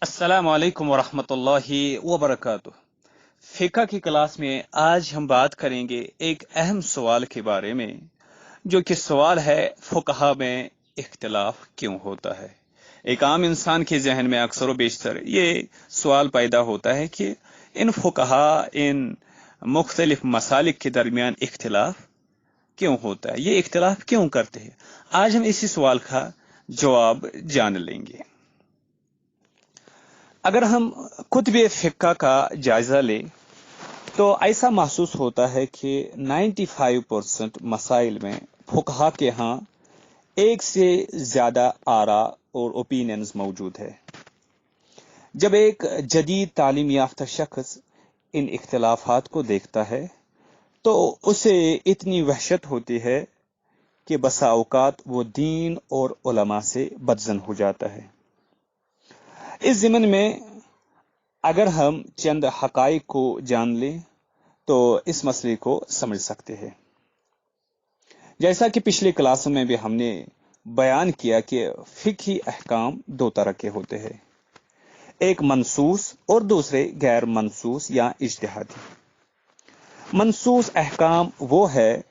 अस्सलाम वालेकुम वरहमतुल्लाहि वबरकातुह। फिक़ह की क्लास में आज हम बात करेंगे एक अहम सवाल के बारे में, जो कि सवाल है फुक़हा में इख्तिलाफ क्यों होता है। एक आम इंसान के जहन में अक्सर व बेशतर ये सवाल पैदा होता है कि इन फुक़हा इन मुख्तलिफ मसालिक के दरमियान इख्तिलाफ क्यों होता है, ये इख्तिलाफ क्यों करते हैं। आज हम इसी सवाल का जवाब जान लेंगे। अगर हम कुतुब फिक़्ह का जायजा लें तो ऐसा महसूस होता है कि 95% मसाइल में फुक़हा के यहाँ एक से ज्यादा आरा और ओपिनियंस मौजूद है। जब एक जदीद तालीम याफ्ता शख्स इन इख्तिलाफात को देखता है तो उसे इतनी वहशत होती है कि बसा औकात वो दीन और उलमा से बदजन हो जाता है। इस ज़िमन में अगर हम चंद हक़ाइक़ को जान लें तो इस मसले को समझ सकते हैं। जैसा कि पिछले क्लासों में भी हमने बयान किया कि फ़िक़ही अहकाम दो तरह के होते हैं, एक मनसूस और दूसरे गैर मनसूस या इज्तिहादी। मनसूस अहकाम वो है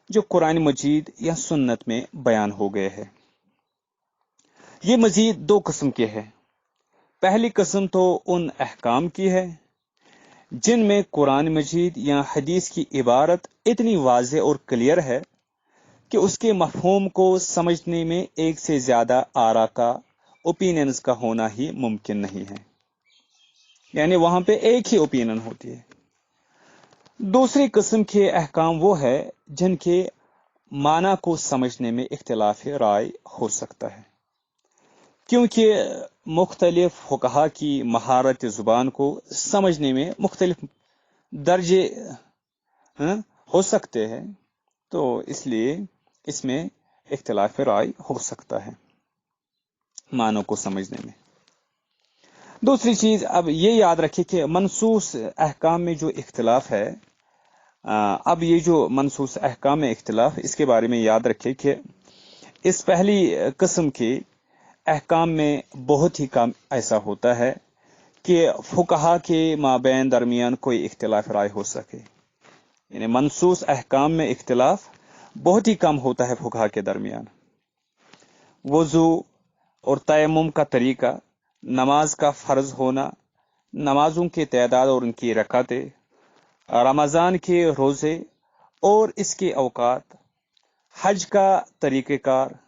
जो कुरान मजीद या सुन्नत में बयान हो गए हैं। ये मजीद दो किस्म के हैं। पहली किस्म तो उन अहकाम की है जिनमें कुरान मजीद या हदीस की इबारत इतनी वाज़ेह और क्लियर है कि उसके मफ़हूम को समझने में एक से ज्यादा आरा का, ओपिनियंस का होना ही मुमकिन नहीं है, यानी वहां पे एक ही ओपिनियन होती है। दूसरी किस्म के अहकाम वो है जिनके माना को समझने में इख्तिलाफ राय हो सकता है, क्योंकि मुख्तलिफ फुक़हा की महारत ज़ुबान को समझने में मुख्तलिफ दर्जे हो सकते हैं, तो इसलिए इसमें इख्तिलाफ राय हो सकता है मानों को समझने में। दूसरी चीज अब ये याद रखिए कि मनसूस अहकाम में जो इख्तिलाफ है, अब ये जो मनसूस अहकाम में इख्तिलाफ, इसके बारे में याद रखिए कि इस पहली किस्म के अहकाम में बहुत ही कम ऐसा होता है कि फुक़हा के माबैन दरमियान कोई इख्तिलाफ राय हो सके। यानी मनसूस अहकाम में इख्तिलाफ बहुत ही कम होता है फुक़हा के दरमियान। वज़ू और तयम्मुम का तरीका, नमाज का फर्ज होना, नमाजों की तादाद और उनकी रकातें, रमज़ान के रोज़े और इसके औकात, हज का तरीक़ेकार,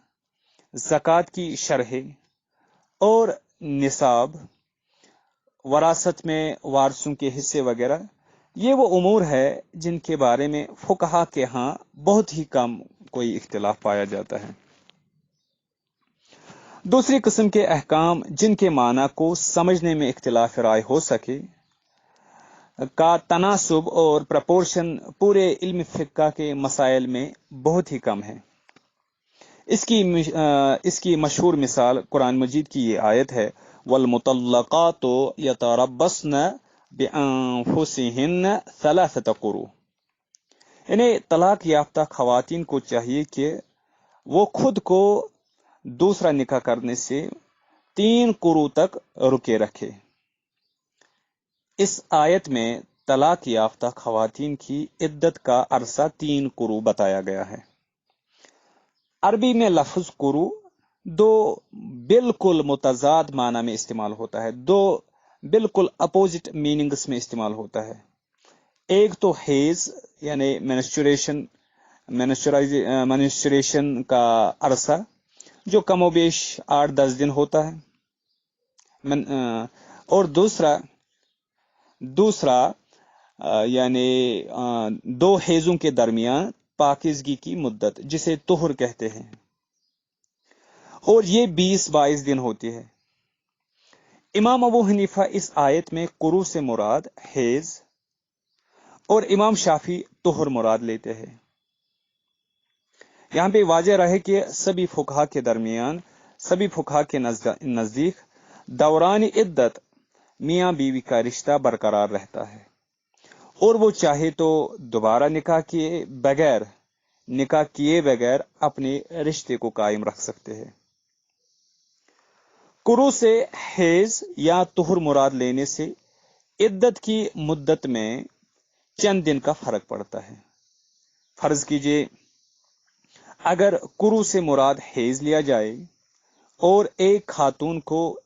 ज़कात की शरह और निसाब, वरासत में वारसों के हिस्से वगैरह, ये वो उमूर है जिनके बारे में फुक़हा के यहाँ बहुत ही कम कोई इख्तिलाफ पाया जाता है। दूसरी किस्म के अहकाम जिनके माना को समझने में इख्तिलाफ राय हो सके का तनासुब और प्रपोर्शन पूरे इल्म फ़िक़्ह के मसाइल में बहुत ही कम है। इसकी मशहूर मिसाल कुरान मजीद की ये आयत है, वल मुतल्लक़ातु यतरब्बस्न बिअन्फुसिहिन्न सलासत क़ुरू। यानी तलाक याफ्ता ख़वातीन को चाहिए कि वो खुद को दूसरा निकाह करने से 3 कुरू तक रुके रखे। इस आयत में तलाक याफ्ता ख़वातीन की इद्दत का अरसा 3 कुरू बताया गया है। अरबी में लफ्ज कुरू दो बिल्कुल मुतजाद माना में इस्तेमाल होता है, दो बिल्कुल अपोजिट मीनिंग्स में इस्तेमाल होता है। एक तो हेज यानी मेंस्ट्रुएशन का अरसा जो कमोबेश 8-10 दिन होता है, और दूसरा यानी 2 हेजों के दरमियान पाकिज़गी की मुद्दत जिसे तुहर कहते हैं, और ये 20-22 दिन होती है। इमाम अबू हनीफा इस आयत में कुरू से मुराद हेज और इमाम शाफी तुहर मुराद लेते हैं। यहां पे वाज़ेह रहे कि सभी फुक़हा के दरमियान, सभी फुक़हा के नजदीक दौरान इद्दत मियां बीवी का रिश्ता बरकरार रहता है और वो चाहे तो दोबारा निकाह किए बगैर अपने रिश्ते को कायम रख सकते हैं। कुरू से हैज या तुहर मुराद लेने से इद्दत की मुद्दत में चंद दिन का फर्क पड़ता है। फर्ज कीजिए अगर कुरू से मुराद हैज लिया जाए और एक खातून को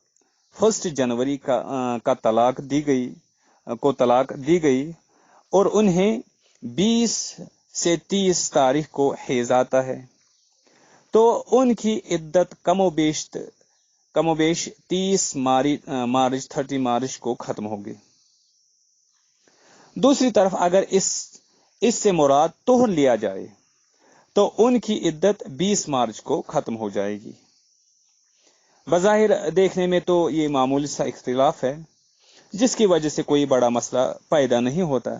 1 जनवरी का तलाक दी गई और उन्हें 20 से 30 तारीख को हैज आता है, तो उनकी इद्दत कमोबेश 30 मार्च को खत्म होगी। दूसरी तरफ अगर इससे मुराद तोहर लिया जाए तो उनकी इद्दत 20 मार्च को खत्म हो जाएगी। बज़ाहिर देखने में तो ये मामूली सा इख्तिलाफ है, जिसकी वजह से कोई बड़ा मसला पैदा नहीं होता,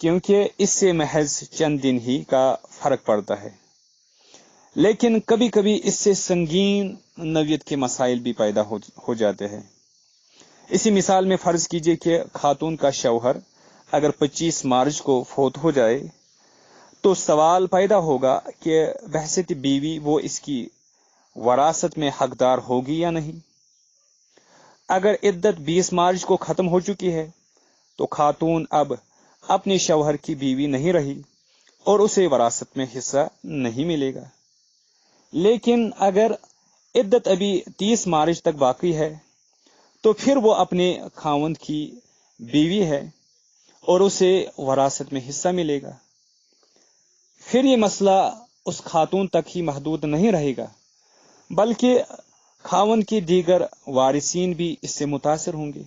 क्योंकि इससे महज चंद दिन ही का फर्क पड़ता है। लेकिन कभी कभी इससे संगीन नौयत के मसाइल भी पैदा हो जाते हैं। इसी मिसाल में फर्ज कीजिए कि खातून का शौहर अगर 25 मार्च को फौत हो जाए, तो सवाल पैदा होगा कि बहसत बीवी वो इसकी वरासत में हकदार होगी या नहीं। अगर इद्दत 20 मार्च को खत्म हो चुकी है तो खातून अब अपने शौहर की बीवी नहीं रही और उसे वरासत में हिस्सा नहीं मिलेगा। लेकिन अगर इद्दत अभी 30 मार्च तक बाकी है तो फिर वो अपने खावंद की बीवी है और उसे वरासत में हिस्सा मिलेगा। फिर ये मसला उस खातून तक ही महदूद नहीं रहेगा, बल्कि खावंद की दीगर वारिसीन भी इससे मुतासिर होंगे।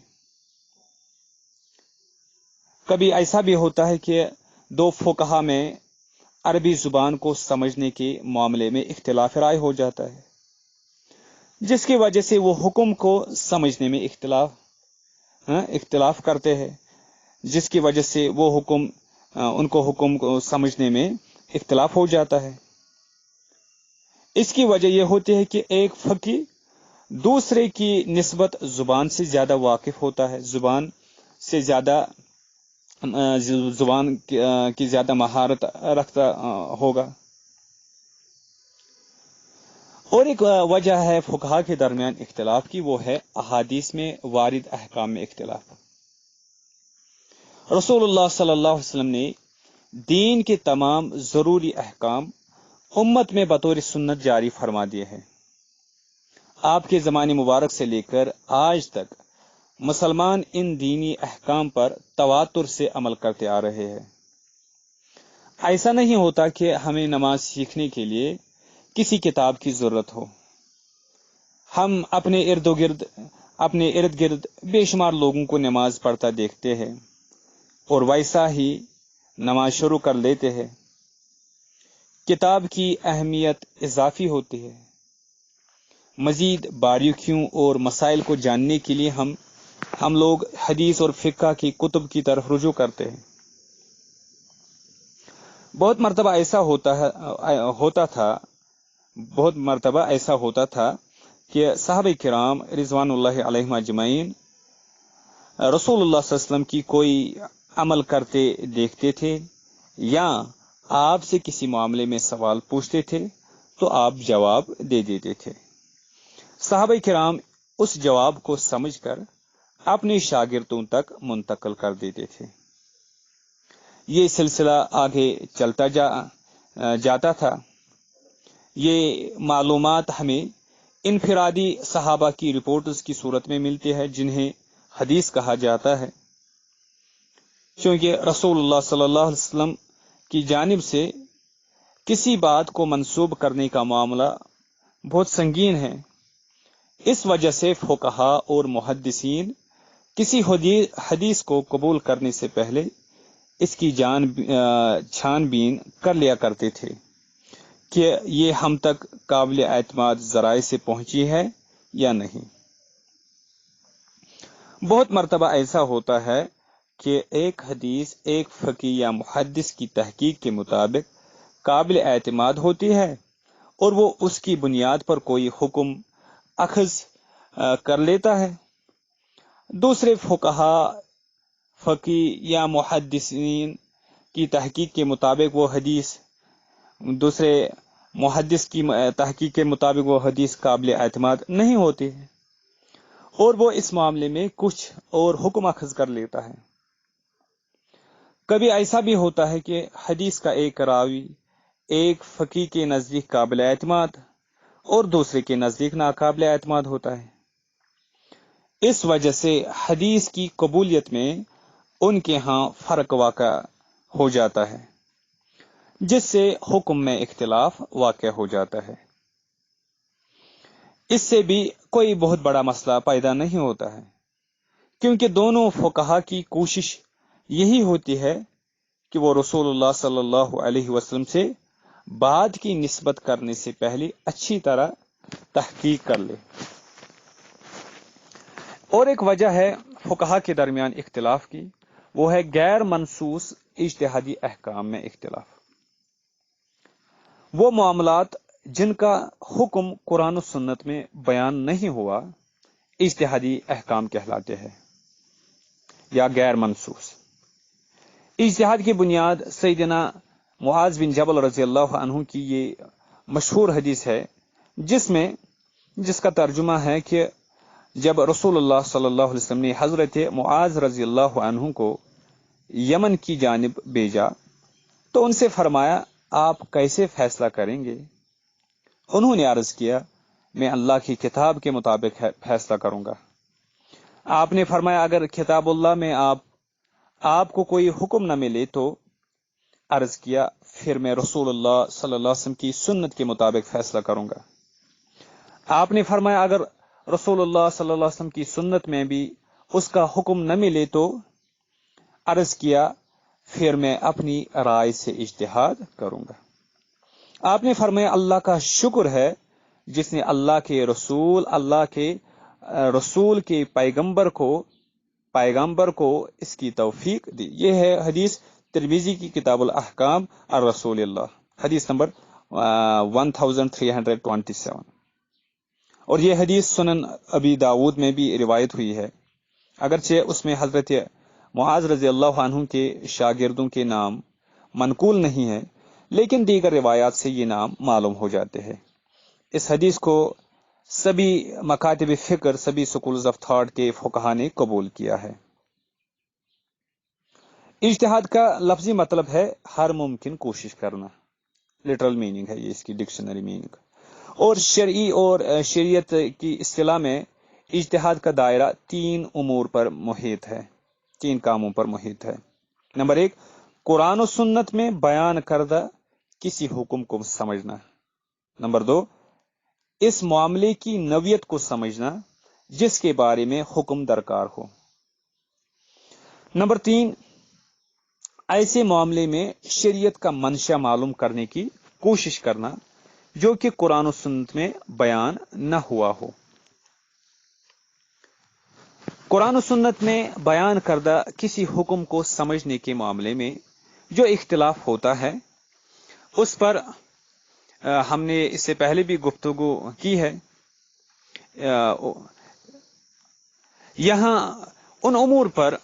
कभी ऐसा भी होता है कि दो फुकहा में अरबी जुबान को समझने के मामले में इख्तिलाफ राय हो जाता है, जिसकी वजह से वो हुक्म को समझने में इख्तिलाफ करते हैं, जिसकी वजह से वो उनको हुक्म को समझने में इख्तिलाफ हो जाता है। इसकी वजह यह होती है कि एक फकी दूसरे की निस्बत जुबान से ज्यादा वाकिफ होता है, जुबान की ज्यादा महारत रखता होगा। और एक वजह है फुकहा के दरमियान इख्तिलाफ की, वो है अहादीस में वारिद अहकाम में इख्तिलाफ। रसूलुल्लाह सल्लल्लाहु अलैहि वसल्लम ने दीन के तमाम जरूरी अहकाम उम्मत में बतौर सुन्नत जारी फरमा दिए हैं। आपके ज़माने मुबारक से लेकर आज तक मुसलमान इन दीनी अहकाम पर तवातुर से अमल करते आ रहे हैं। ऐसा नहीं होता कि हमें नमाज सीखने के लिए किसी किताब की जरूरत हो। हम अपने इर्द गिर्द बेशुमार लोगों को नमाज पढ़ता देखते हैं और वैसा ही नमाज शुरू कर लेते हैं। किताब की अहमियत इजाफी होती है। मजीद बारीकियों और मसाइल को जानने के लिए हम लोग हदीस और फिक्का की कुतुब की तरफ रुजू करते हैं। बहुत मरतबा ऐसा होता था कि सहाबे किराम रिजवानुल्लाह अलैहिम अजमईन रसूलुल्लाह सल्लल्लाहु अलैहि वसल्लम की कोई अमल करते देखते थे या आपसे किसी मामले में सवाल पूछते थे तो आप जवाब दे देते थे। सहाबा किराम उस जवाब को समझकर अपने शागिर्दों तक मुंतकिल कर देते थे। ये सिलसिला आगे चलता जाता था। ये मालूमात हमें इनफिरादी सहाबा की रिपोर्ट्स की सूरत में मिलती है, जिन्हें हदीस कहा जाता है, क्योंकि रसूलुल्लाह सल्लल्लाहु अलैहि वसल्लम की जानिब से किसी बात को मंसूब करने का मामला बहुत संगीन है। इस वजह से फुकहा और मुहद्दिसीन किसी हदीस को कबूल करने से पहले इसकी छानबीन कर लिया करते थे कि ये हम तक काबिल एतमाद जराए से पहुंची है या नहीं। बहुत मर्तबा ऐसा होता है कि एक हदीस एक फकी या मुहद्दिस की तहकीक के मुताबिक काबिल एतमाद होती है और वो उसकी बुनियाद पर कोई हुक्म अखज़ कर लेता है। दूसरे फुकहा फकी या मुहद्दिसीन की तहकीक के मुताबिक वो हदीस दूसरे محدث کی تحقیق کے مطابق وہ حدیث قابل اعتماد نہیں ہوتی ہے اور وہ اس معاملے میں کچھ اور حکم اخذ کر لیتا ہے۔ کبھی ایسا بھی ہوتا ہے کہ حدیث کا ایک راوی ایک فقیہ کے نزدیک قابل اعتماد اور دوسرے کے نزدیک ناقابل اعتماد ہوتا ہے۔ اس وجہ سے حدیث کی قبولیت میں ان کے ہاں فرق واقع ہو جاتا ہے، جس سے حکم میں اختلاف واقع ہو جاتا ہے۔ اس سے بھی کوئی بہت بڑا مسئلہ پیدا نہیں ہوتا ہے، کیونکہ دونوں فقہا کی کوشش یہی ہوتی ہے کہ وہ رسول اللہ صلی اللہ علیہ وسلم سے بات کی نسبت کرنے سے پہلے اچھی طرح تحقیق کر لے۔ اور ایک وجہ ہے فقہا کے درمیان اختلاف کی، وہ ہے غیر منصوص اجتہادی احکام میں اختلاف۔ وہ معاملات جن کا حکم قرآن و سنت میں بیان نہیں ہوا اجتہادی احکام کہلاتے ہیں یا غیر منصوص۔ اجتہاد کی بنیاد سیدنا معاذ بن جبل رضی اللہ عنہ کی یہ مشہور حدیث ہے، جس کا ترجمہ ہے کہ جب رسول اللہ صلی اللہ علیہ وسلم نے حضرت معاذ رضی اللہ عنہ کو یمن کی جانب بھیجا تو ان سے فرمایا آپ کیسے فیصلہ کریں گے؟ انہوں نے عرض کیا میں اللہ کی کتاب کے مطابق فیصلہ کروں گا۔ آپ نے فرمایا اگر کتاب اللہ میں آپ کو کوئی حکم نہ ملے تو عرض کیا پھر میں رسول اللہ صلی اللہ علیہ وسلم کی سنت کے مطابق فیصلہ کروں گا۔ آپ نے فرمایا اگر رسول اللہ صلی اللہ علیہ وسلم کی سنت میں بھی اس کا حکم نہ ملے تو عرض کیا پھر میں اپنی رائے سے اجتہاد کروں گا۔ آپ نے فرمایا اللہ کا شکر ہے جس نے اللہ کے رسول کے پیغمبر کو اس کی توفیق دی۔ یہ ہے حدیث ترمذی کی کتاب الاحکام الرسول اللہ، حدیث نمبر 1327، اور یہ حدیث سنن ابی داود میں بھی روایت ہوئی ہے، اگرچہ اس میں حضرت معاذ رضی اللہ عنہ کے شاگردوں کے نام منقول نہیں ہے، لیکن دیگر روایات سے یہ نام معلوم ہو جاتے ہیں۔ اس حدیث کو سبھی مکاتب فکر، سبھی سکولز آف تھاٹ کے فقہا نے قبول کیا ہے۔ اجتہاد کا لفظی مطلب ہے ہر ممکن کوشش کرنا، لٹرل میننگ ہے یہ اس کی ڈکشنری میننگ، اور شرعی اور شریعت کی اصطلاح میں اجتہاد کا دائرہ تین امور پر محیط ہے، تین کاموں پر محیط ہے۔ نمبر 1، قرآن و سنت میں بیان کردہ کسی حکم کو سمجھنا۔ نمبر 2، اس معاملے کی نوعیت کو سمجھنا جس کے بارے میں حکم درکار ہو۔ نمبر 3، ایسے معاملے میں شریعت کا منشا معلوم کرنے کی کوشش کرنا جو کہ قرآن و سنت میں بیان نہ ہوا ہو۔ قرآن و سنت میں بیان کردہ کسی حکم کو سمجھنے کے معاملے میں جو اختلاف ہوتا ہے اس پر ہم نے اس سے پہلے بھی گفتگو کی ہے۔ یہاں ان امور پر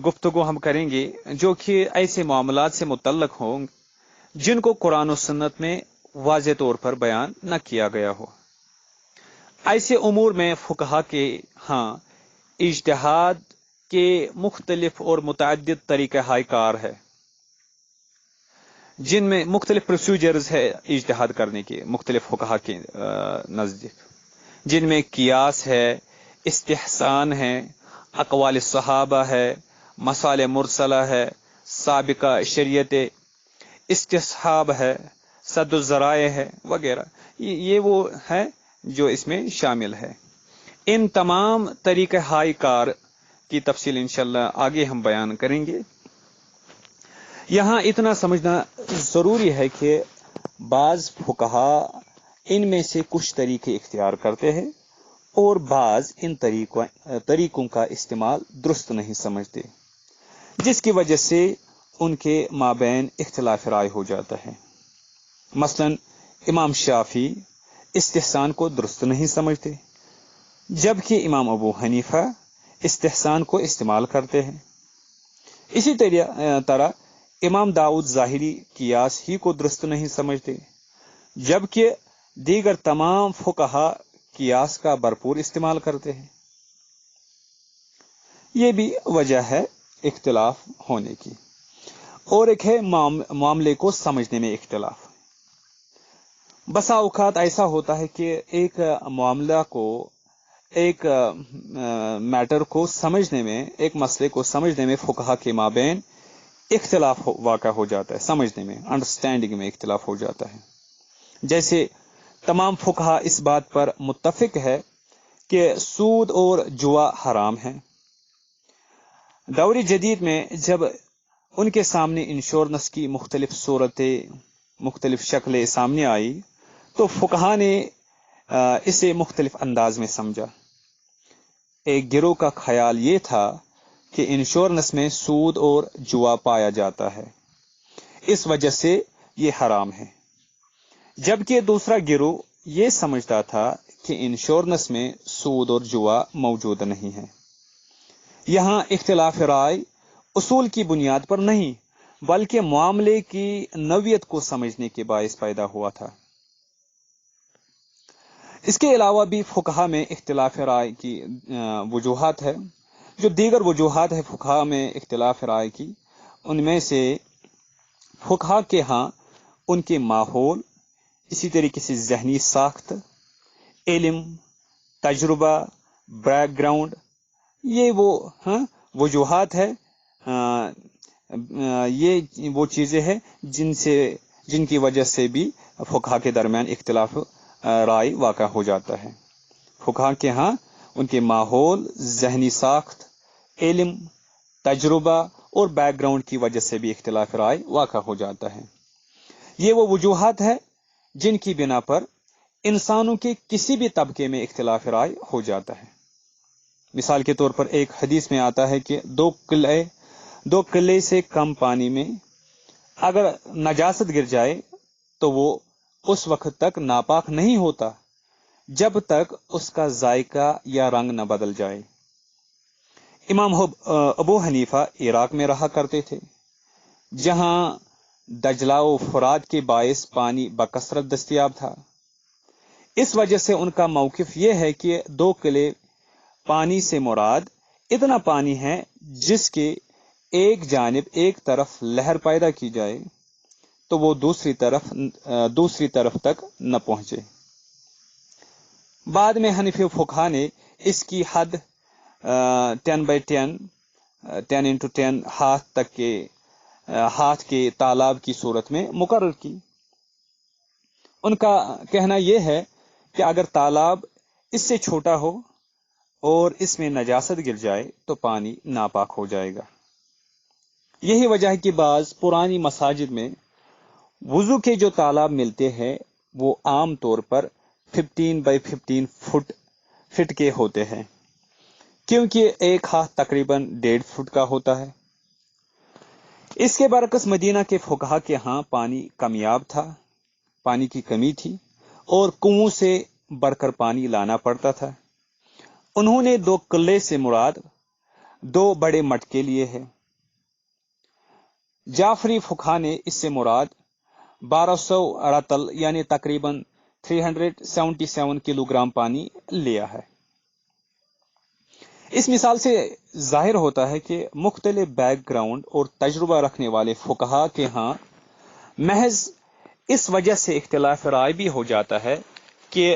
گفتگو ہم کریں گے جو کہ ایسے معاملات سے متعلق ہوں جن کو قرآن و سنت میں واضح طور پر بیان نہ کیا گیا ہو۔ ایسے امور میں فقہا کے ہاں اجتہاد کے مختلف اور متعدد طریقہ کار ہے، جن میں مختلف پروسیجرز ہے اجتہاد کرنے کے مختلف فقہا کے نزدیک، جن میں قیاس ہے، استحسان ہے، اقوال صحابہ ہے، مسائل مرسلہ ہے، سابقہ شریعت استصحاب ہے، سد الذرائع ہے وغیرہ، یہ وہ ہے جو اس میں شامل ہے۔ ان تمام طریقہ کار کی تفصیل انشاءاللہ آگے ہم بیان کریں گے۔ یہاں اتنا سمجھنا ضروری ہے کہ بعض فقہا ان میں سے کچھ طریقے اختیار کرتے ہیں اور بعض ان طریقوں کا استعمال درست نہیں سمجھتے، جس کی وجہ سے ان کے مابین اختلاف رائے ہو جاتا ہے۔ مثلا امام شافعی استحسان کو درست نہیں سمجھتے، جبکہ امام ابو حنیفہ استحسان کو استعمال کرتے ہیں۔ اسی طرح इमाम दाऊद ज़ाहिरी कियास ही को दुरुस्त नहीं समझते, जबकि दीगर तमाम फुकहा कियास का भरपूर इस्तेमाल करते हैं। ये भी वजह है इख्तिलाफ होने की। और एक है मामले को समझने में इख्तिलाफ। बसा औकात ऐसा होता है कि एक मामला को, एक मैटर को समझने में, एक मसले को समझने में फुकहा के माबैन इख्तिलाफ वाक़ा हो जाता है, समझने में, अंडरस्टैंडिंग में इख्तिलाफ हो जाता है। जैसे तमाम फुकहा इस बात पर मुत्तफिक है कि सूद और जुआ हराम है। दौर जदीद में जब उनके सामने इंश्योरेंस की मुख्तलिफ सूरतें, मुख्तलिफ शक्लें सामने आई, तो फुकहा ने इसे मुख्तलिफ अंदाज में समझा। एक गिरोह का ख्याल ये था कि इंश्योरेंस में सूद और जुआ पाया जाता है, इस वजह से ये हराम है। जबकि दूसरा गिरोह ये समझता था कि इंश्योरेंस में सूद और जुआ मौजूद नहीं है। यहां इख्तिलाफ राय उसूल की बुनियाद पर नहीं, बल्कि मामले की नौयत को समझने के बायस पैदा हुआ था। इसके अलावा भी फुकहा में इख्तिलाफ राय की वजूहात है। जो दीगर वजूहात है फुकहा में इख्तिलाफ राय की, उनमें से फुकहा के यहाँ उनके माहौल, इसी तरीके से जहनी साख्त, इल्म, तजुर्बा, बैकग्राउंड, ये वो वजूहात है, ये वो चीजें हैं जिनकी वजह से भी फुकहा के दरमियान इख्तिलाफ राय वाक़ा हो जाता है। फुकहा के यहाँ उनके माहौल, जहनी साख्त, इल्म, तजुर्बा और बैकग्राउंड की वजह से भी इख्तिलाफ राय वाक़ा हो जाता है। ये वो वजूहात है जिनकी बिना पर इंसानों के किसी भी तबके में इख्तिलाफ राय हो जाता है। मिसाल के तौर पर एक हदीस में आता है कि दो किले से कम पानी में अगर नजासत गिर जाए तो वो उस वक्त तक नापाक नहीं होता जब तक उसका जायका या रंग न बदल जाए। इमाम अबू हनीफा इराक में रहा करते थे, जहां दजला व फुरात के बायस पानी बकसरत दस्तयाब था। इस वजह से उनका मौकिफ यह है कि 2 किले पानी से मुराद इतना पानी है जिसके एक जानिब एक तरफ लहर पैदा की जाए तो वो दूसरी तरफ तक न पहुंचे। बाद में हनीफी फुकहा ने इसकी हद 10x10 10x10 हाथ के तालाब की सूरत में मुकर्रर की। उनका कहना यह है कि अगर तालाब इससे छोटा हो और इसमें नजासत गिर जाए तो पानी नापाक हो जाएगा। यही वजह है कि बाज पुरानी मसाजिद में वुजू के जो तालाब मिलते हैं वो आम तौर पर 15x15 फीट के होते हैं, क्योंकि एक हाथ तकरीबन 1.5 फुट का होता है। इसके बरकस मदीना के फुकहा के यहाँ पानी कमियाब था, पानी की कमी थी और कुओं से भरकर पानी लाना पड़ता था। उन्होंने 2 किले से मुराद 2 बड़े मटके लिए हैं। जाफरी फुकहा ने इससे मुराद 1200 रतल यानी तकरीबन 377 किलोग्राम पानी लिया है। इस मिसाल से जाहिर होता है कि मुख्तलिफ बैकग्राउंड और तजुर्बा रखने वाले फुकहा के यहाँ महज इस वजह से इख्तिलाफ राय भी हो जाता है कि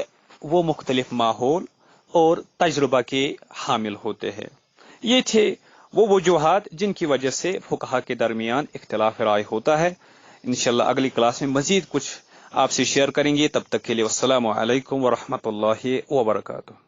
वो मुख्तलिफ माहौल और तजुर्बा के हामिल होते हैं। ये थे वो वजूहात जिनकी वजह से फुकहा के दरमियान इख्तिलाफ राय होता है। इंशाअल्लाह अगली क्लास में मजीद कुछ आपसे शेयर करेंगे। तब तक के लिए वस्सलामु अलैकुम व रहमतुल्लाहि व बरकातुहू।